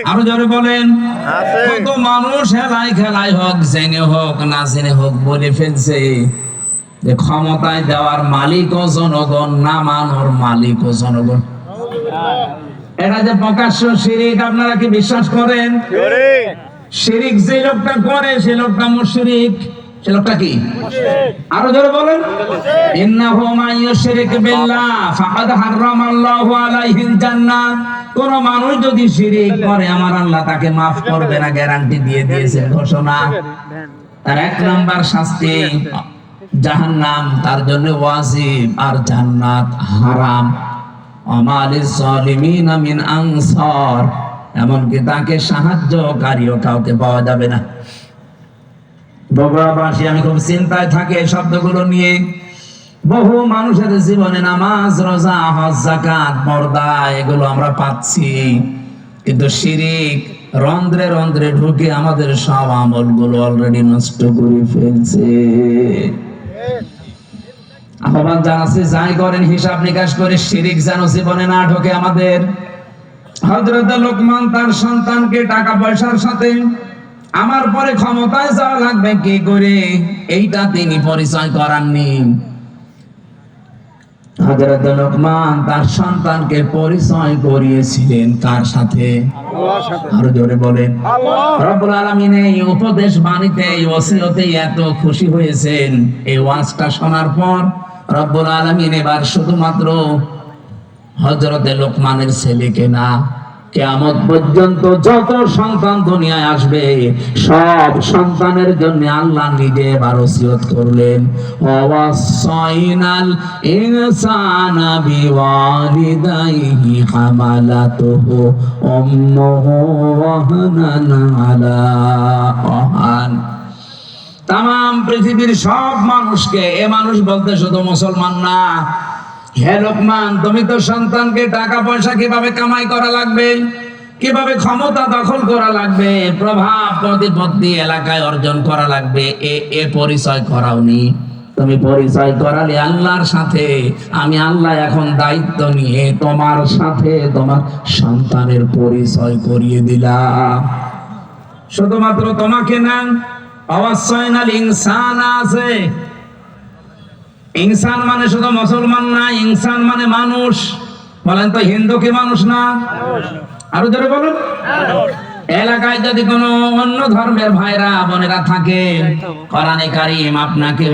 আরো জোরে বলেন। কত মানুষ হেলায় খেলায় হোক, জেনে হোক না জেনে হোক বলে ফেলছে যে ক্ষমতায় দেওয়ার মালিক ও জনগণ, না মানোর মালিক ও জনগণ। এটা যে প্রকাশ্য শিরিক, আপনারা কি বিশ্বাস করেন? শিরিক যে লোকটা করে সে লোকটা মুশরিক। সে লোকটা কি? আরো জোরে বলেন। ইন্নাহু মান ইউশরিক বিল্লাহ ফাকাদ হারামাল্লাহু আলাইহিল জান্নাহ। কোন মানুষ যদি শিরিক করে আমার আল্লাহ তাকে maaf করবে না, গ্যারান্টি দিয়ে দিয়েছেন, ঘোষণা। তার এক নাম্বার শাস্তি জাহান্নাম, তার জন্য ওয়াজিব, আর জান্নাত হারাম। আমালিজ জালিমিনা মিন আনসার, এমনকি তাকে সাহায্যকারীও কাউকে পাওয়া যাবে না। বগুড়াবাসী আমি খুব চিন্তায় থাকি এই শব্দগুলো নিয়ে। বহু মানুষের জীবনে নামাজ, রোজা, হজ, যাকাত, পর্দা এগুলো আমরা পাচ্ছি, কিন্তু শিরিক রন্ধ্রে রন্ধ্রে ঢুকে আমাদের সব আমলগুলো অলরেডি নষ্ট করে ফেলছে। আহ্বান জানাচ্ছি, যাই করেন হিসাব নিকাশ করে শিরিক যেন জীবনে না ঢোকে আমাদের। হযরত লোকমান তার সন্তানকে টাকা পয়সার সাথে আমার পরে ক্ষমতায় যাওয়া লাগবে কি করে এইটা তিনি পরিচয় করাননি। হযরত লোকমান তার সন্তানকে পরিচয় করিয়েছিলেন কার সাথে? আল্লাহর সাথে। আরো জোরে বলেন। রব্বুল আলামিন এই উপদেশ বাণীতে, এই ওসিয়তে এত খুশি হয়েছেন। এই ওয়াজটা শোনার পর রব্বুল আলামিন এবার শুধুমাত্র হযরত লোকমানের ছেলেকে না, কিয়ামত পর্যন্ত যত সন্তান দুনিয়ায় আসবে সব সন্তানের জন্য আল্লাহ নিজে এবার ওসিয়ত করলেন, ওয়াসাইনাল ইনসানা বিওয়ালিদাইহি হামালাতুহু উম্মুহু ওয়াহানান আলা ওয়াহান। তাম পৃথিবীর সব মানুষকে, এ মানুষ বলতে শুধু মুসলমান না, হে লোকমান তুমি তো সন্তানকে টাকা পয়সা কিভাবে কামাই করা লাগবে, কিভাবে ক্ষমতা দখল করা লাগবে, প্রভাব প্রতিপত্তি এলাকায় অর্জন করা লাগবে, এ পরিচয় করাওনি। তুমি পরিচয় করালে আল্লাহর সাথে। আমি আল্লাহ এখন দায়িত্ব নিয়ে তোমার সাথে তোমার সন্তানের পরিচয় করিয়ে দিলাম। শুধুমাত্র তোমাকে না, ওয়াসাইনাল ইনসানা আছে। ইনসান মানে শুধু মুসলমান না, ইনসান মানে মানুষ। বলেন তো হিন্দু কি মানুষ না? আরো জোরে বলুন। এলাকায় যদি কোনো অন্য ধর্মের ভাইরা বোনেরা থাকে, কোরআনে কারীম আপনাকে